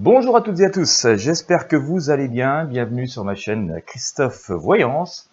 Bonjour à toutes et à tous, j'espère que vous allez bien. Bienvenue sur ma chaîne Christophe Voyance.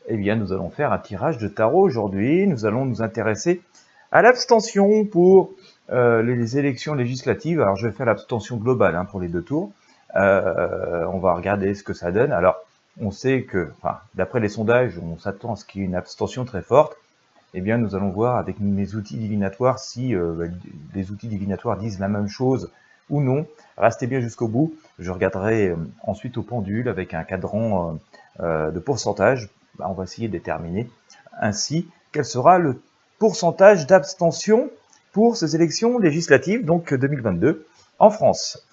Eh bien, nous allons faire un tirage de tarot aujourd'hui. Nous allons nous intéresser à l'abstention pour les élections législatives. Alors, je vais faire l'abstention globale pour les deux tours. On va regarder ce que ça donne. Alors, on sait que, d'après les sondages, on s'attend à ce qu'il y ait une abstention très forte. Eh bien, nous allons voir avec mes outils divinatoires si les outils divinatoires disent la même chose ou non. Restez bien jusqu'au bout. Je regarderai ensuite au pendule avec un cadran de pourcentage. On va essayer de déterminer ainsi quel sera le pourcentage d'abstention pour ces élections législatives, donc 2022, en France.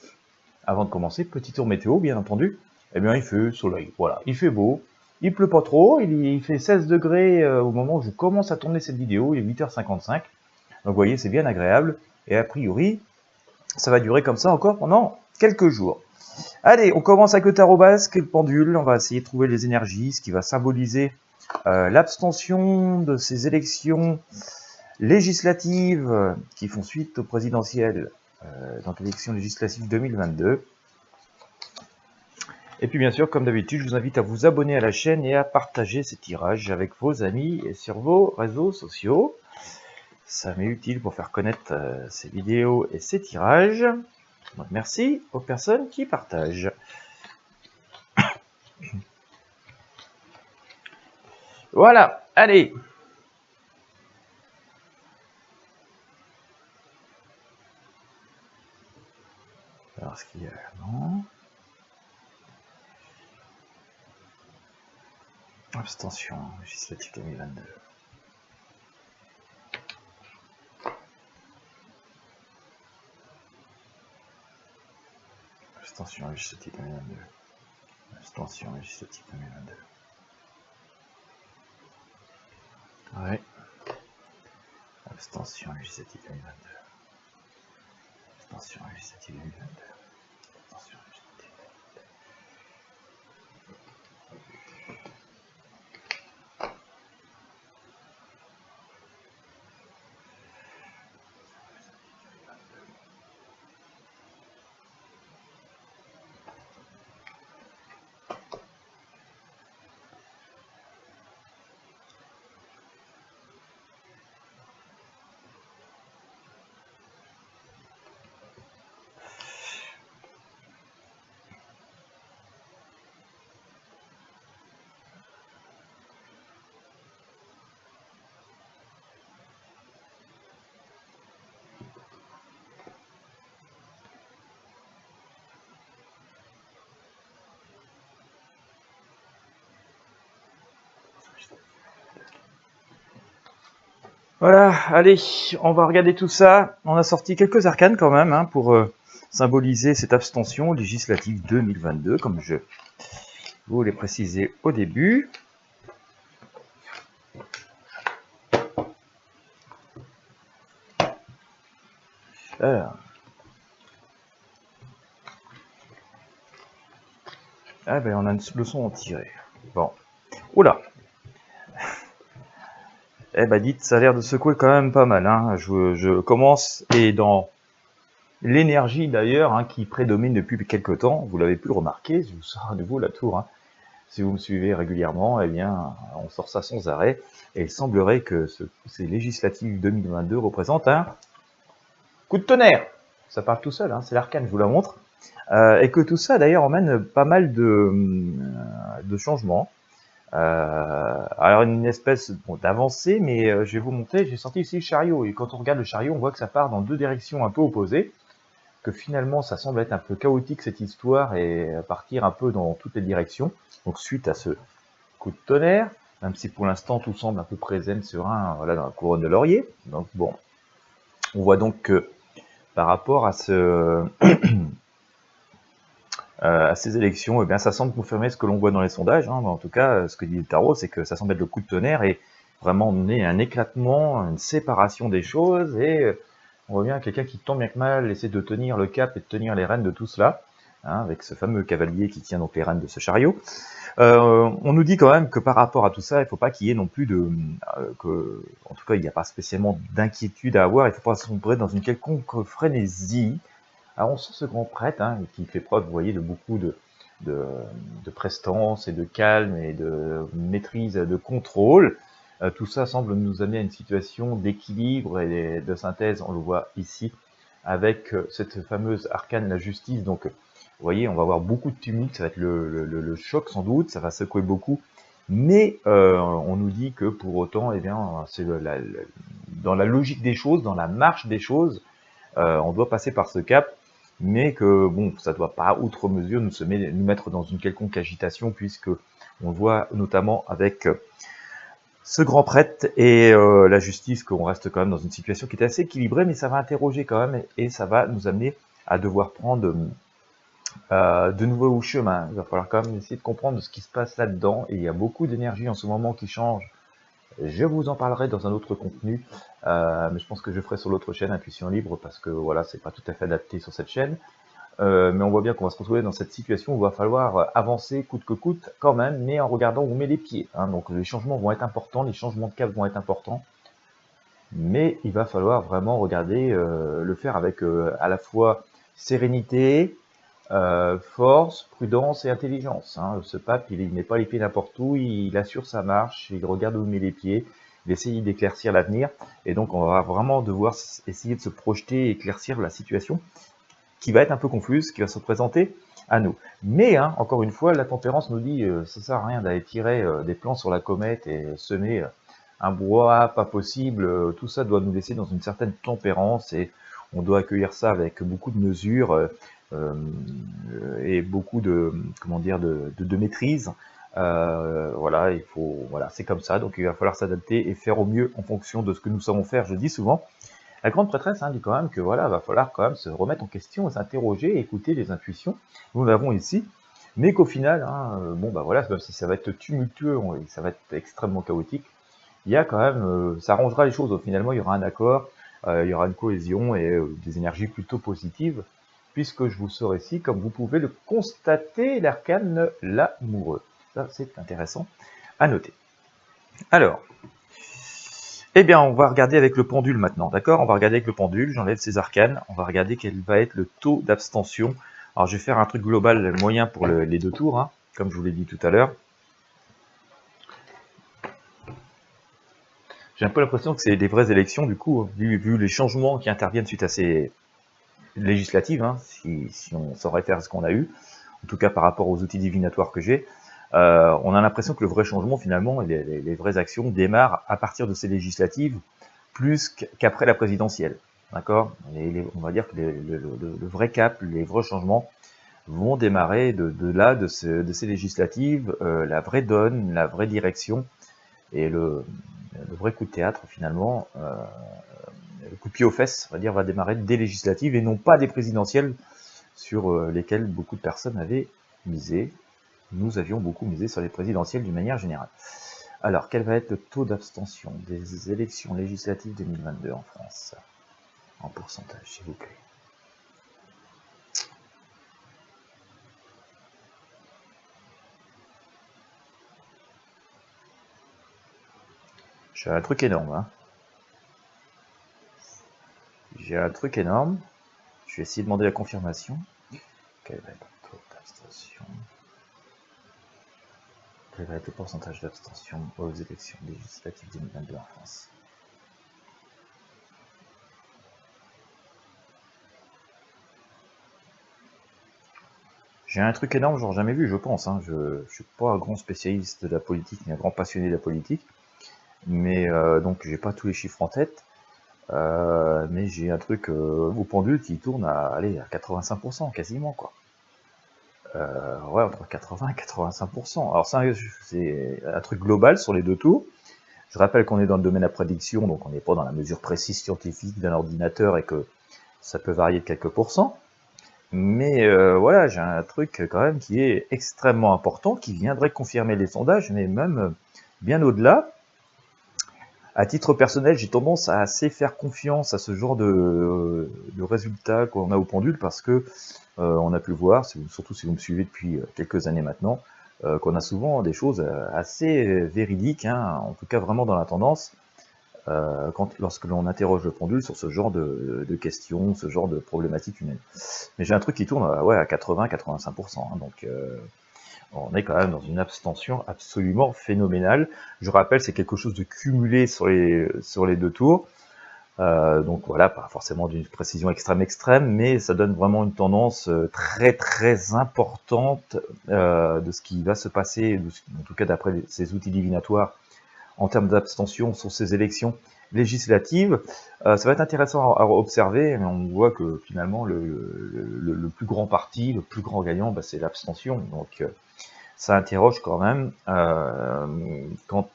Avant de commencer, petit tour météo, bien entendu. Eh bien, il fait soleil, voilà, il fait beau. Il pleut pas trop, il fait 16 degrés au moment où je commence à tourner cette vidéo, il est 8h55. Donc vous voyez, c'est bien agréable. Et a priori, ça va durer comme ça encore pendant quelques jours. Allez, on commence avec le tarot basque et le pendule. On va essayer de trouver les énergies, ce qui va symboliser l'abstention de ces élections législatives qui font suite aux présidentielles, donc l'élection législative 2022. Et puis bien sûr, comme d'habitude, je vous invite à vous abonner à la chaîne et à partager ces tirages avec vos amis et sur vos réseaux sociaux. Ça m'est utile pour faire connaître ces vidéos et ces tirages. Donc merci aux personnes qui partagent. Voilà, allez. Alors, ce qu'il y a, non. Abstention législative 2022. Abstention législative 2022. Abstention législative 2022. Ouais. Abstention législative 2022. Abstention législative 2022. Abstention législative 2022. Voilà, allez, on va regarder tout ça. On a sorti quelques arcanes quand même pour symboliser cette abstention législative 2022, comme je vous l'ai précisé au début. Alors. Ah ben on a une leçon à tirer. Bon. Oula. Eh ben dites, ça a l'air de secouer quand même pas mal. Je commence, et dans l'énergie d'ailleurs qui prédomine depuis quelques temps, vous l'avez pu le remarquer, je vous sors à nouveau la tour. Si vous me suivez régulièrement, eh bien, on sort ça sans arrêt. Et il semblerait que ces législatives 2022 représentent un coup de tonnerre. Ça parle tout seul, c'est l'arcane, je vous la montre. Et que tout ça d'ailleurs emmène pas mal de changements. Alors une espèce d'avancée, mais je vais vous montrer, j'ai sorti ici le chariot, et quand on regarde le chariot, on voit que ça part dans deux directions un peu opposées, que finalement ça semble être un peu chaotique cette histoire, et partir un peu dans toutes les directions, donc suite à ce coup de tonnerre, même si pour l'instant tout semble un peu présent, serein, voilà, dans la couronne de laurier. Donc bon, on voit donc que par rapport à à ces élections, eh bien, ça semble confirmer ce que l'on voit dans les sondages. En tout cas, ce que dit le tarot, c'est que ça semble être le coup de tonnerre et vraiment mener un éclatement, une séparation des choses. Et on voit bien quelqu'un qui, tant bien que mal, essaie de tenir le cap et de tenir les rênes de tout cela, avec ce fameux cavalier qui tient donc les rênes de ce chariot. On nous dit quand même que par rapport à tout ça, il ne faut pas qu'il y ait non plus en tout cas, il n'y a pas spécialement d'inquiétude à avoir. Il ne faut pas sombrer dans une quelconque frénésie. Alors on sent ce grand prêtre qui fait preuve, vous voyez, de beaucoup de, de prestance et de calme et de maîtrise, de contrôle. Tout ça semble nous amener à une situation d'équilibre et de synthèse, on le voit ici, avec cette fameuse arcane, la justice. Donc, vous voyez, on va avoir beaucoup de tumulte, ça va être le choc sans doute, ça va secouer beaucoup, mais on nous dit que pour autant, eh bien, c'est dans la logique des choses, dans la marche des choses, on doit passer par ce cap, mais que bon, ça ne doit pas, outre mesure, nous mettre dans une quelconque agitation, puisque on le voit notamment avec ce grand prêtre et la justice, qu'on reste quand même dans une situation qui est assez équilibrée, mais ça va interroger quand même, et ça va nous amener à devoir prendre de nouveaux chemins. Il va falloir quand même essayer de comprendre ce qui se passe là-dedans, et il y a beaucoup d'énergie en ce moment qui change. Je vous en parlerai dans un autre contenu, mais je pense que je ferai sur l'autre chaîne, Intuition Libre, parce que voilà, c'est pas tout à fait adapté sur cette chaîne. Mais on voit bien qu'on va se retrouver dans cette situation où il va falloir avancer coûte que coûte quand même, mais en regardant où on met les pieds. Donc les changements vont être importants, les changements de cap vont être importants, mais il va falloir vraiment regarder, le faire avec à la fois sérénité, force, prudence et intelligence. Ce pape, il met pas les pieds n'importe où, il assure sa marche, il regarde où il met les pieds, il essaye d'éclaircir l'avenir, et donc on va vraiment devoir essayer de se projeter et éclaircir la situation qui va être un peu confuse, qui va se présenter à nous. Mais, encore une fois, la tempérance nous dit ça sert à rien d'aller tirer des plans sur la comète et semer un brouhaha pas possible. Tout ça doit nous laisser dans une certaine tempérance et on doit accueillir ça avec beaucoup de mesures et beaucoup de, comment dire, de maîtrise. Voilà, voilà, c'est comme ça. Donc il va falloir s'adapter et faire au mieux en fonction de ce que nous savons faire. Je dis souvent, la grande prêtresse dit quand même que voilà, va falloir quand même se remettre en question, s'interroger, écouter les intuitions. Nous l'avons ici, mais qu'au final, bon bah voilà, même si ça va être tumultueux et ça va être extrêmement chaotique, il y a quand même, ça arrangera les choses. Finalement, il y aura un accord, il y aura une cohésion et des énergies plutôt positives, puisque je vous sors ici, comme vous pouvez le constater, l'arcane l'amoureux. Ça, c'est intéressant à noter. Alors, eh bien, on va regarder avec le pendule maintenant, d'accord? On va regarder avec le pendule, j'enlève ces arcanes, on va regarder quel va être le taux d'abstention. Alors, je vais faire un truc global moyen pour les deux tours, comme je vous l'ai dit tout à l'heure. J'ai un peu l'impression que c'est des vraies élections, du coup, vu les changements qui interviennent suite à ces législatives, si on saurait faire ce qu'on a eu, en tout cas par rapport aux outils divinatoires que j'ai. On a l'impression que le vrai changement, finalement, les vraies actions démarrent à partir de ces législatives, plus qu'après la présidentielle. D'accord? On va dire que le vrai cap, les vrais changements vont démarrer de ces législatives, la vraie donne, la vraie direction, et le vrai coup de théâtre, finalement, le coup de pied aux fesses, on va dire, va démarrer des législatives et non pas des présidentielles sur lesquelles beaucoup de personnes avaient misé. Nous avions beaucoup misé sur les présidentielles d'une manière générale. Alors, quel va être le taux d'abstention des élections législatives 2022 en France? En pourcentage, s'il vous plaît. J'ai un truc énorme. J'ai un truc énorme. Je vais essayer de demander la confirmation. Quel va être le taux d'abstention? Quel va être le pourcentage d'abstention aux élections législatives 2022 en France? J'ai un truc énorme, genre jamais vu, je pense. Je ne suis pas un grand spécialiste de la politique, ni un grand passionné de la politique. Mais donc, j'ai pas tous les chiffres en tête. Mais j'ai un truc au pendule qui tourne à 85%, quasiment, quoi. Ouais, entre 80 et 85%. Alors, c'est un truc global sur les deux tours. Je rappelle qu'on est dans le domaine de la prédiction, donc on n'est pas dans la mesure précise scientifique d'un ordinateur et que ça peut varier de quelques pourcents. Mais voilà, j'ai un truc quand même qui est extrêmement important, qui viendrait confirmer les sondages, mais même bien au-delà. À titre personnel, j'ai tendance à assez faire confiance à ce genre de résultats qu'on a au pendule, parce que on a pu voir, surtout si vous me suivez depuis quelques années maintenant, qu'on a souvent des choses assez véridiques, en tout cas vraiment dans la tendance, lorsque l'on interroge le pendule sur ce genre de questions, ce genre de problématiques humaines. Mais j'ai un truc qui tourne ouais, à 80-85%, hein, donc on est quand même dans une abstention absolument phénoménale. Je rappelle, c'est quelque chose de cumulé sur les deux tours. Donc voilà, pas forcément d'une précision extrême, mais ça donne vraiment une tendance très importante de ce qui va se passer, en tout cas d'après ces outils divinatoires, en termes d'abstention sur ces élections législatives. Ça va être intéressant à observer, mais on voit que finalement le plus grand parti, le plus grand gagnant, bah, c'est l'abstention. Donc ça interroge quand même quant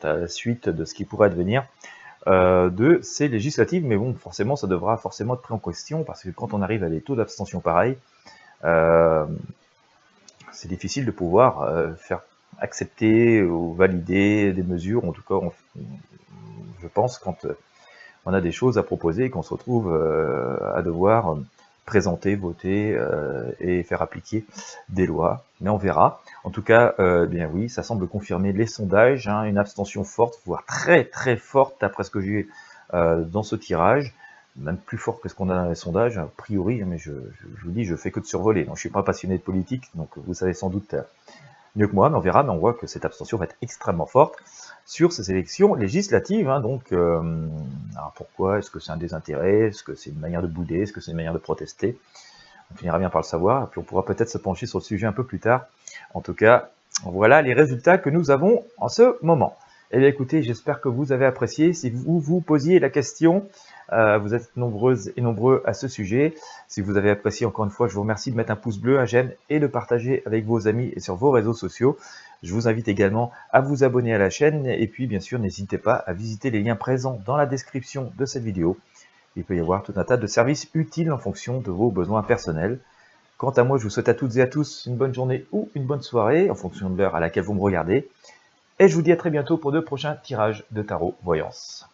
à la suite de ce qui pourrait advenir de ces législatives, mais bon, forcément, ça devra forcément être pris en question, parce que quand on arrive à des taux d'abstention pareils, c'est difficile de pouvoir faire accepter ou valider des mesures, en tout cas, je pense, quand on a des choses à proposer et qu'on se retrouve à devoir présenter, voter et faire appliquer des lois. Mais on verra. En tout cas, bien oui, ça semble confirmer les sondages, hein, une abstention forte, voire très forte, d'après ce que j'ai dans ce tirage, même plus fort que ce qu'on a dans les sondages, a priori, mais je vous dis, je fais que de survoler. Donc, je suis pas passionné de politique, donc vous savez sans doute mieux que moi, mais on verra, mais on voit que cette abstention va être extrêmement forte sur ces élections législatives. Hein, donc, alors pourquoi? Est-ce que c'est un désintérêt? Est-ce que c'est une manière de bouder? Est-ce que c'est une manière de protester? On finira bien par le savoir, et puis on pourra peut-être se pencher sur le sujet un peu plus tard. En tout cas, voilà les résultats que nous avons en ce moment. Eh bien écoutez, j'espère que vous avez apprécié. Si vous vous posiez la question, vous êtes nombreuses et nombreux à ce sujet. Si vous avez apprécié, encore une fois, je vous remercie de mettre un pouce bleu, un j'aime et de partager avec vos amis et sur vos réseaux sociaux. Je vous invite également à vous abonner à la chaîne et puis bien sûr n'hésitez pas à visiter les liens présents dans la description de cette vidéo. Il peut y avoir tout un tas de services utiles en fonction de vos besoins personnels. Quant à moi, je vous souhaite à toutes et à tous une bonne journée ou une bonne soirée en fonction de l'heure à laquelle vous me regardez. Et je vous dis à très bientôt pour de prochains tirages de tarot voyance.